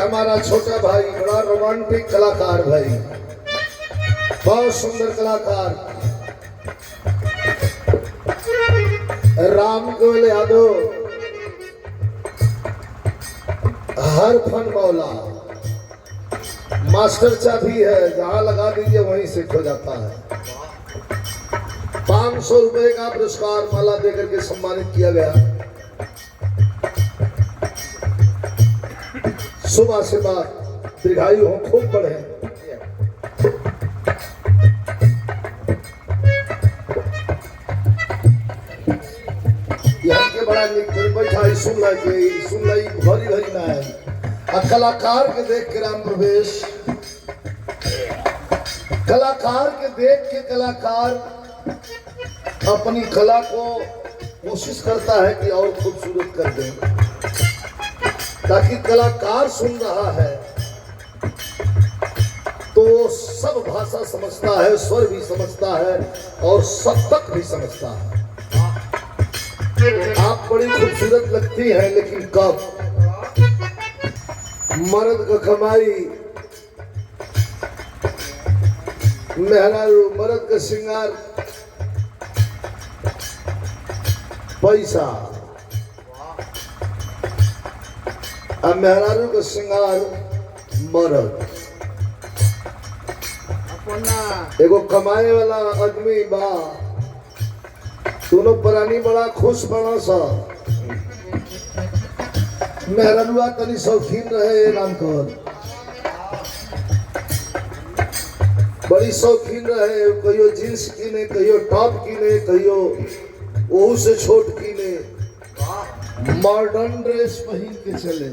हमारा छोटा भाई बड़ा रोमांटिक कलाकार भाई, बहुत सुंदर कलाकार राम गोविंद यादव, हर फन मौला मास्टर चाबी है, जहां लगा दीजिए वहीं से खो जाता है। 500 रुपए का पुरस्कार माला देकर के सम्मानित किया गया। सुबह से बात दीर्घायु हो, खूब बढ़े। यहाँ के बड़ा बैठा सुन लाई भरी भरी ना है। कलाकार के देख के राम प्रवेश, कलाकार के देख के कलाकार अपनी कला को कोशिश करता है कि और खूबसूरत कर दे, ताकि कलाकार सुन रहा है तो सब भाषा समझता है, स्वर भी समझता है और सप्तक भी समझता है। आप बड़ी खूबसूरत लगती हैं, लेकिन कब मर्द का कमाई, मेहरारू मर्द का श्रृंगार पैसा, अब मेहरारू का श्रृंगार मर्द। एगो कमाए वाला आदमी बा, दोनों प्राणी बड़ा खुश बना सा। मेहरारूआ तनी शौकीन रहे राम कौर, बड़ी शौकीन रहे, कहियो जींस कीने, कहियो टॉप कीने, कहियो ओहू से छोट कीने, मॉडर्न ड्रेस पहन के चले।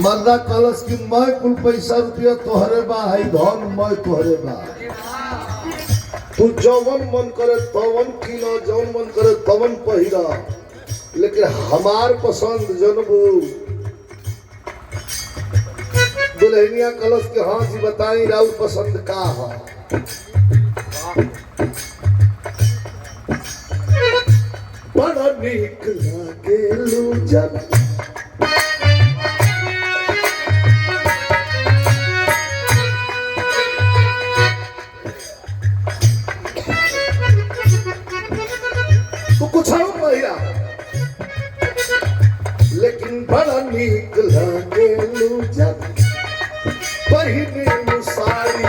मर्दा कलश की मैं कुल पैसा रुपया तोहरे बा, है धन मैं तोहरे बा, तू जौवन मन करे तवन कीनो, जौन मन करे तवन पहिरा, लेकिन हमार पसंद जनबू। दुल्हनिया कलश के हाँ जी बताई राउ पसंद का है। बड़ा नीक लागेलू जब तू कुछ महिला, लेकिन बड़ा नीक लागेलू जब पहिने साड़ी।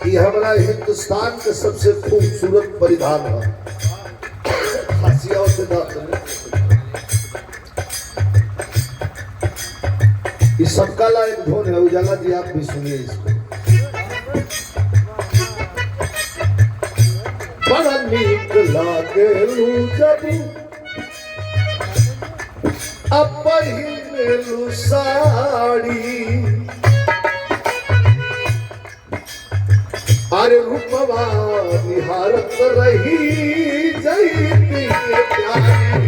ये हमारा हिंदुस्तान के सबसे खूबसूरत परिधान है। से इस सबका लायक धुन है। उजाला जी आप भी सुनिए इसको। बड़ा नीक लागेलू जब अब पहिनेलू साड़ी, अरे रूपवा निहारत रही जैती प्यारी।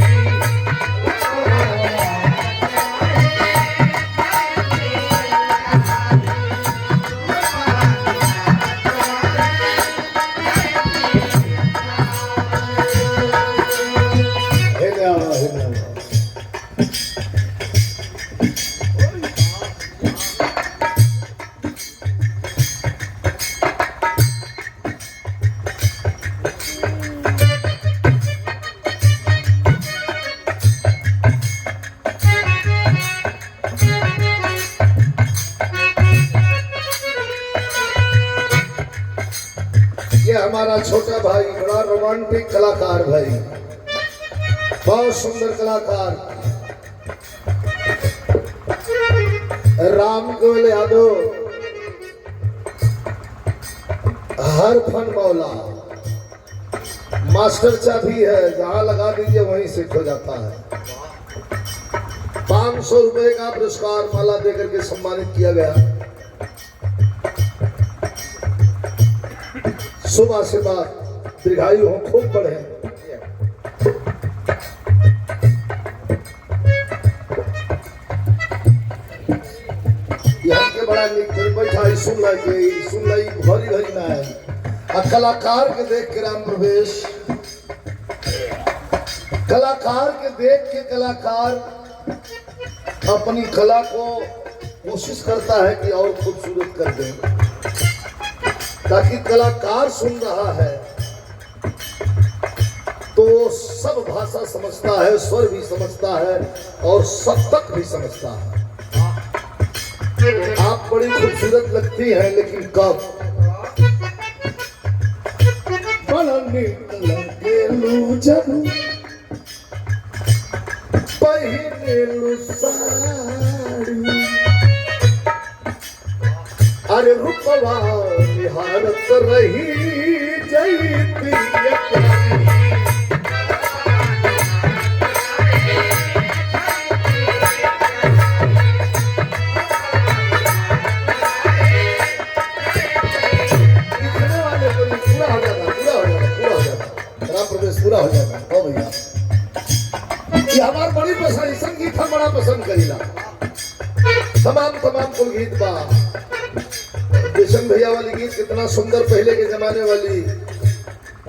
हमारा छोटा भाई बड़ा रोमांटिक कलाकार भाई, बहुत सुंदर कलाकार राम गोविंद यादव, हर फन मौला मास्टर चाबी है, जहां लगा दीजिए वहीं से खो जाता है। 500 रुपए का पुरस्कार माला देकर के सम्मानित किया गया। सुबह से बात दीर्घायु हो, खूब बढ़े। बैठा है, सुन लाई घड़ी घड़ी ना है। आ कलाकार के देख के राम प्रवेश, कलाकार के देख के कलाकार अपनी कला को कोशिश करता है कि और खूबसूरत कर दे, ताकि कलाकार सुन रहा है तो सब भाषा समझता है, स्वर भी समझता है और सप्तक भी समझता है। आप बड़ी खूबसूरत लगती हैं, लेकिन कब जब पहिनेलु साड़ी, अरे रूपवा निहारत रही जयती पूरा हो जाता है। ओ भैया, ये हमार बड़ी पसंद संगीत हम बड़ा पसंद करीला। तमाम कुल गीत बा। किशन भैया वाली गीत कितना सुंदर, पहले के जमाने वाली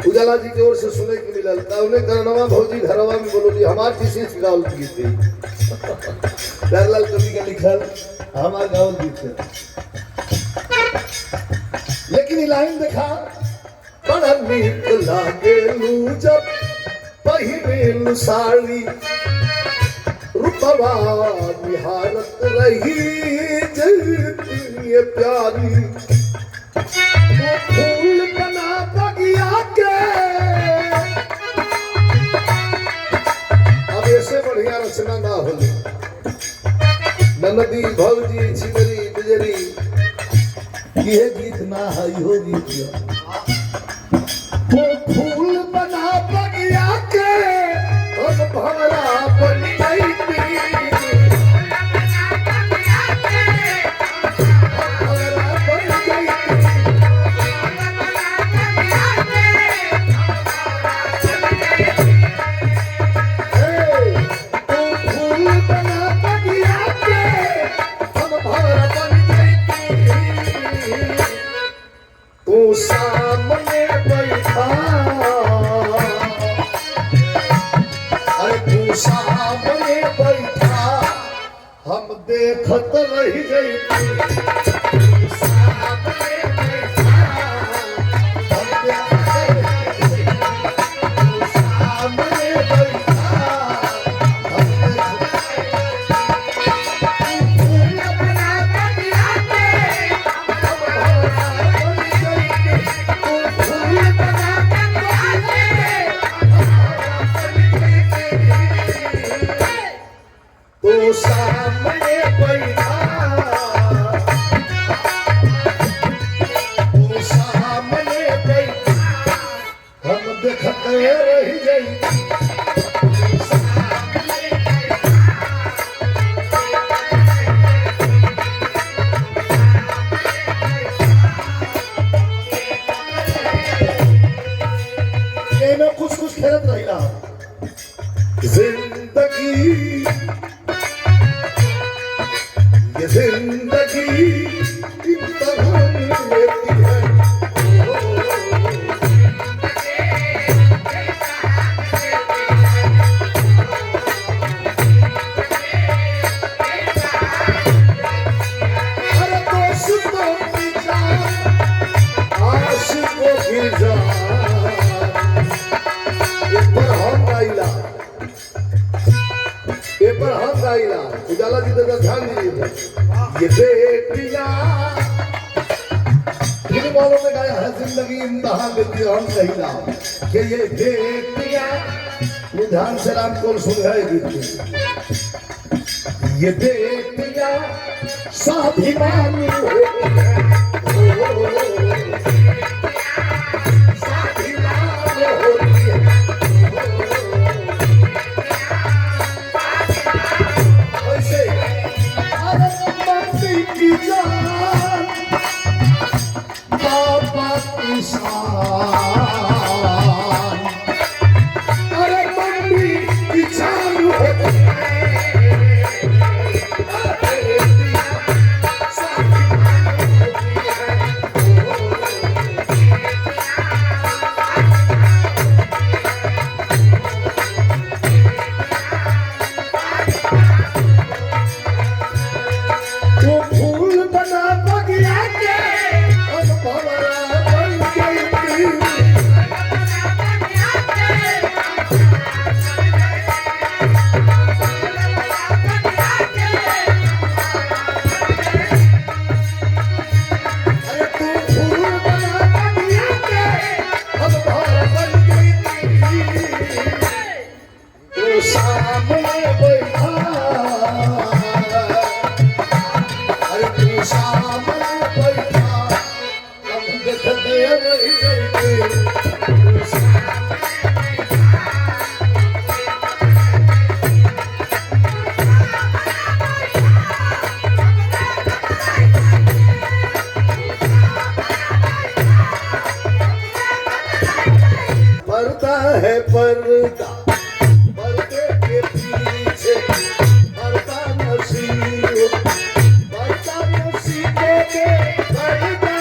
उजाला जी की ओर से सुने की मिलल। उन्हें करनवा भौजी घरवा में बोलोली हमार किसी गाँव गीत थी। प्यारलाल कवि का लिखल हमार गाँव गीत है। लेकिन ये लाइन देखा, बड़ा नीक लागेलू जब पहिरेलू साड़ी, रूपवा निहारत रही जयती ये प्यारी, वो फूल बना बगिया के। अब ऐसे बढ़िया रचना ना होली, ननदी भौजी छिगरी बिजरी, ये गीत ना है, यो गीत वो फूल बना बगिया के हम भंवरा बन जाएगी, भंवरा बन जाएगी। वो फूल बना बगिया के हम भंवरा बन जाएगी। तू सामने बैठा, अरे तू सामने बैठा, हम देखत रह गई। सामने बैठा, हम देखत रह गई। सामने बैठा, हम देखत फूल बना बगिया के हम भंवरा बन जाएगी। फूल बना बगिया के तो सामने बैठा, तो सामने बैठा, हम देखते रह गई। कुछ खेलत रहिला जिंदगी, ये जिंदगी इम्तिहान लेती है। अरे दोस्तों की जान, आशिकों की जान, उजाला जी का ध्यान दीजिए। ये बेटियां फिल्म वालों ने गाया है, जिंदगी इम्तिहान लेती है, हम कहिला कि ये बेटियां, ये ध्यान से राम कौन सुन है गीत। ये बेटियां स्वाभिमानी होती है, स्वाभिमानी होती है। अरे मम्मी की जान होती है, पड़ता है पर्दा, पर्दे के पीछे पर्दा नसीब, पर्दा नसीब के पर्दा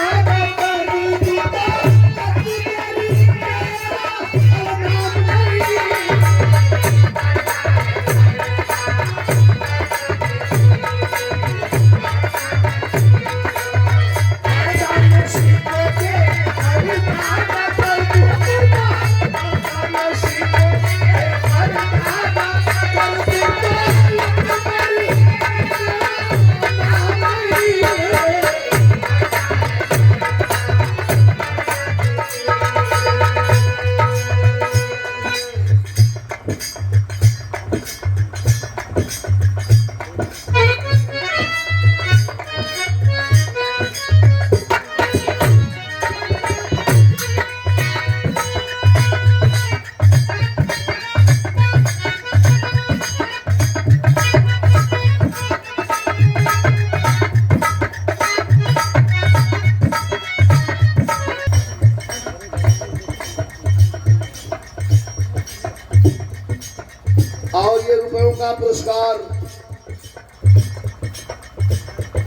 और ये रुपयों का पुरस्कार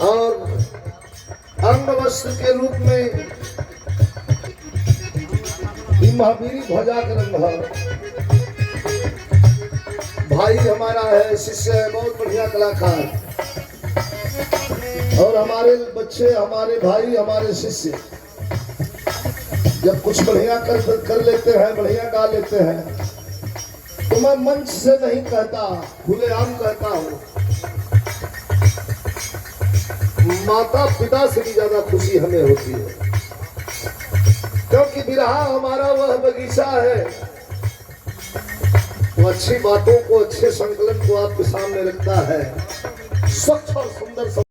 और अंग वस्त्र के रूप में महावीरी ध्वजा का रंग है। भाई हमारा है, शिष्य है, बहुत बढ़िया कलाकार, और हमारे बच्चे, हमारे भाई, हमारे शिष्य जब कुछ बढ़िया कर लेते हैं, बढ़िया गा लेते हैं, तो मैं मंच से नहीं कहता, खुलेआम कहता हूँ, माता पिता से भी ज्यादा खुशी हमें होती है, क्योंकि बिरहा हमारा वह बगीचा है, वो अच्छी बातों को, अच्छे संकलन को आपके सामने रखता है, स्वच्छ और सुंदर।